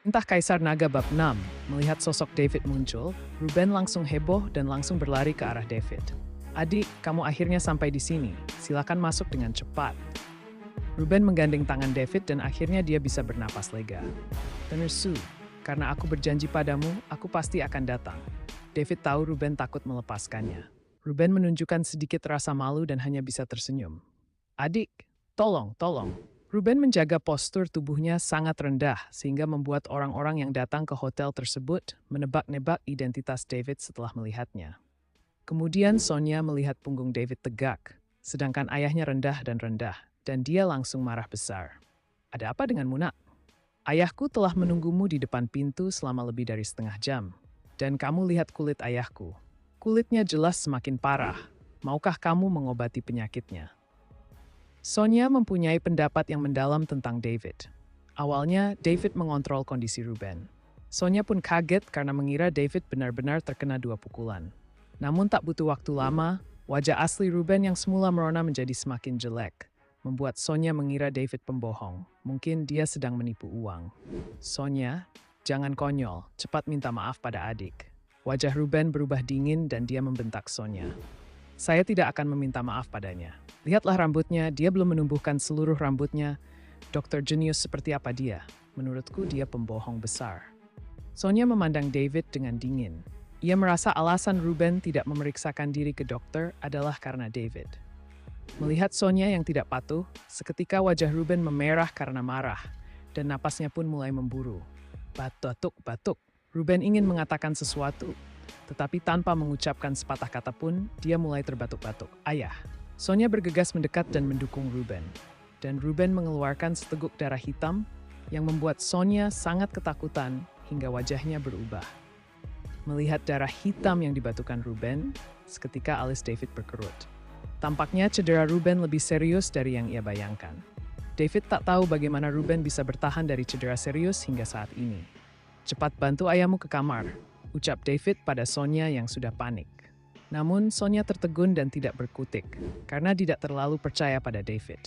Entah Kaisar Naga bab 6, melihat sosok David muncul, Ruben langsung heboh dan langsung berlari ke arah David. Adik, kamu akhirnya sampai di sini. Silakan masuk dengan cepat. Ruben menggandeng tangan David dan akhirnya dia bisa bernapas lega. Tenir Su, karena aku berjanji padamu, aku pasti akan datang. David tahu Ruben takut melepaskannya. Ruben menunjukkan sedikit rasa malu dan hanya bisa tersenyum. Adik, tolong. Ruben menjaga postur tubuhnya sangat rendah sehingga membuat orang-orang yang datang ke hotel tersebut menebak-nebak identitas David setelah melihatnya. Kemudian Sonia melihat punggung David tegak, sedangkan ayahnya rendah, dan dia langsung marah besar. Ada apa denganmu, nak? Ayahku telah menunggumu di depan pintu selama lebih dari setengah jam. Dan kamu lihat kulit ayahku. Kulitnya jelas semakin parah. Maukah kamu mengobati penyakitnya? Sonia mempunyai pendapat yang mendalam tentang David. Awalnya, David mengontrol kondisi Ruben. Sonia pun kaget karena mengira David benar-benar terkena 2 pukulan. Namun tak butuh waktu lama, wajah asli Ruben yang semula merona menjadi semakin jelek, membuat Sonia mengira David pembohong. Mungkin dia sedang menipu uang. Sonia, jangan konyol, cepat minta maaf pada adik. Wajah Ruben berubah dingin dan dia membentak Sonia. Saya tidak akan meminta maaf padanya. Lihatlah rambutnya, dia belum menumbuhkan seluruh rambutnya. Dokter jenius seperti apa dia? Menurutku dia pembohong besar. Sonia memandang David dengan dingin. Ia merasa alasan Ruben tidak memeriksakan diri ke dokter adalah karena David. Melihat Sonia yang tidak patuh, seketika wajah Ruben memerah karena marah, dan napasnya pun mulai memburu. Batuk. Ruben ingin mengatakan sesuatu, tetapi tanpa mengucapkan sepatah kata pun, dia mulai terbatuk-batuk. Ayah. Sonia bergegas mendekat dan mendukung Ruben. Dan Ruben mengeluarkan seteguk darah hitam yang membuat Sonia sangat ketakutan hingga wajahnya berubah. Melihat darah hitam yang dibatukan Ruben, seketika alis David berkerut. Tampaknya cedera Ruben lebih serius dari yang ia bayangkan. David tak tahu bagaimana Ruben bisa bertahan dari cedera serius hingga saat ini. Cepat bantu ayahmu ke kamar, ucap David pada Sonia yang sudah panik. Namun Sonia tertegun dan tidak berkutik, karena tidak terlalu percaya pada David.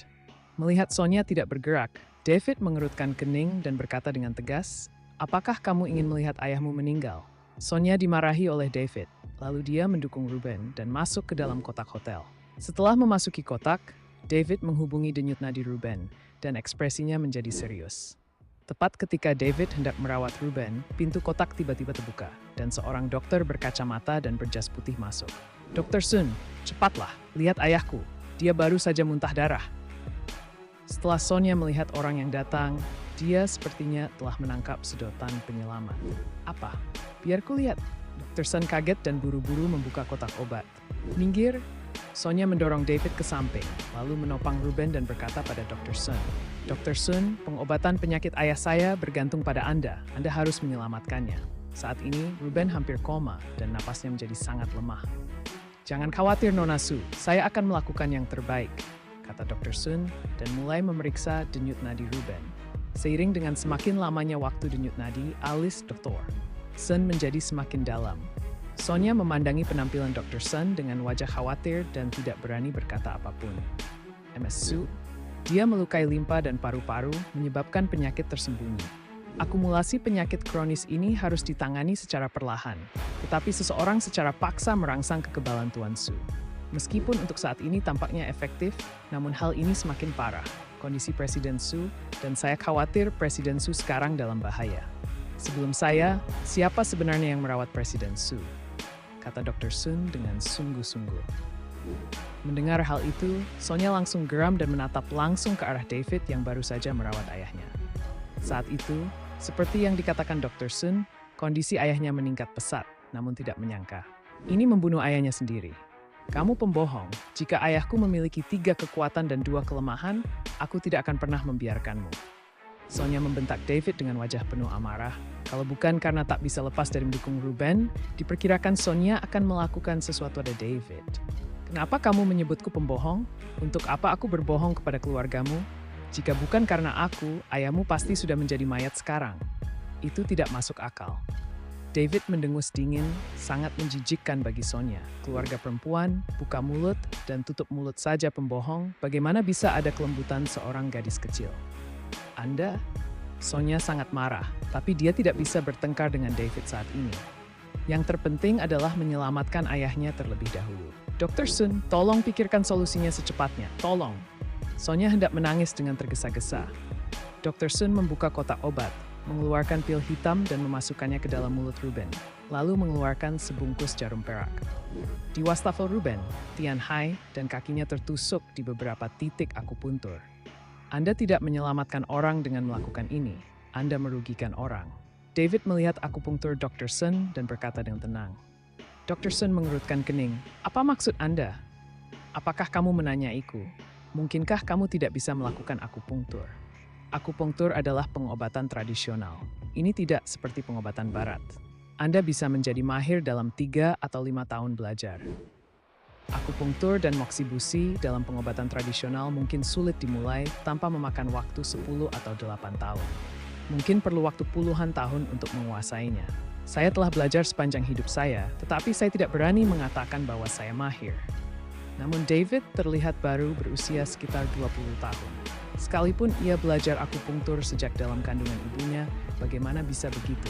Melihat Sonia tidak bergerak, David mengerutkan kening dan berkata dengan tegas, "Apakah kamu ingin melihat ayahmu meninggal?" Sonia dimarahi oleh David, lalu dia mendukung Ruben dan masuk ke dalam kotak hotel. Setelah memasuki kotak, David menghubungi denyut nadi Ruben, dan ekspresinya menjadi serius. Tepat ketika David hendak merawat Ruben, pintu kotak tiba-tiba terbuka, dan seorang dokter berkacamata dan berjas putih masuk. "Dr. Sun, cepatlah, lihat ayahku. Dia baru saja muntah darah." Setelah Sonia melihat orang yang datang, dia sepertinya telah menangkap sedotan penyelamat. "Apa? Biar ku lihat." Dr. Sun kaget dan buru-buru membuka kotak obat. "Minggir." Sonia mendorong David ke samping, lalu menopang Ruben dan berkata pada Dr. Sun, "Dr. Sun, pengobatan penyakit ayah saya bergantung pada Anda. Anda harus menyelamatkannya." Saat ini, Ruben hampir koma dan napasnya menjadi sangat lemah. "Jangan khawatir, Nona Su, saya akan melakukan yang terbaik," kata Dr. Sun dan mulai memeriksa denyut nadi Ruben. Seiring dengan semakin lamanya waktu denyut nadi, alis Dr. Sun menjadi semakin dalam. Sonia memandangi penampilan Dr. Sun dengan wajah khawatir dan tidak berani berkata apapun. "Ms. Su, dia melukai limpa dan paru-paru menyebabkan penyakit tersembunyi. Akumulasi penyakit kronis ini harus ditangani secara perlahan, tetapi seseorang secara paksa merangsang kekebalan Tuan Su. Meskipun untuk saat ini tampaknya efektif, namun hal ini semakin parah. Kondisi Presiden Su, dan saya khawatir Presiden Su sekarang dalam bahaya. Sebelum saya, siapa sebenarnya yang merawat Presiden Su?" kata Dr. Sun dengan sungguh-sungguh. Mendengar hal itu, Sonia langsung geram dan menatap langsung ke arah David yang baru saja merawat ayahnya. Saat itu, seperti yang dikatakan Dr. Sun, kondisi ayahnya meningkat pesat, namun tidak menyangka. Ini membunuh ayahnya sendiri. "Kamu pembohong. Jika ayahku memiliki 3 kekuatan dan 2 kelemahan, aku tidak akan pernah membiarkanmu." Sonia membentak David dengan wajah penuh amarah. Kalau bukan karena tak bisa lepas dari mendukung Ruben, diperkirakan Sonia akan melakukan sesuatu pada David. "Kenapa kamu menyebutku pembohong? Untuk apa aku berbohong kepada keluargamu? Jika bukan karena aku, ayahmu pasti sudah menjadi mayat sekarang." Itu tidak masuk akal. David mendengus dingin, sangat menjijikkan bagi Sonia. Keluarga perempuan, buka mulut, dan tutup mulut saja pembohong, bagaimana bisa ada kelembutan seorang gadis kecil? "Anda?" Sonya sangat marah, tapi dia tidak bisa bertengkar dengan David saat ini. Yang terpenting adalah menyelamatkan ayahnya terlebih dahulu. Dr. Sun, tolong pikirkan solusinya secepatnya, tolong. Sonya hendak menangis dengan tergesa-gesa. Dr. Sun membuka kotak obat, mengeluarkan pil hitam dan memasukkannya ke dalam mulut Ruben, lalu mengeluarkan sebungkus jarum perak. Di wastafel Ruben, Tian Hai dan kakinya tertusuk di beberapa titik akupuntur. Anda tidak menyelamatkan orang dengan melakukan ini, Anda merugikan orang. David melihat akupunktur Dr. Sun dan berkata dengan tenang. Dr. Sun mengerutkan kening. Apa maksud Anda? Apakah kamu menanyaiku? Mungkinkah kamu tidak bisa melakukan akupunktur? Akupunktur adalah pengobatan tradisional. Ini tidak seperti pengobatan barat. Anda bisa menjadi mahir dalam 3 atau 5 tahun belajar. Akupunktur dan moksibusi dalam pengobatan tradisional mungkin sulit dimulai tanpa memakan waktu 10 atau 8 tahun. Mungkin perlu waktu puluhan tahun untuk menguasainya. Saya telah belajar sepanjang hidup saya, tetapi saya tidak berani mengatakan bahwa saya mahir. Namun David terlihat baru berusia sekitar 20 tahun. Sekalipun ia belajar akupunktur sejak dalam kandungan ibunya, bagaimana bisa begitu?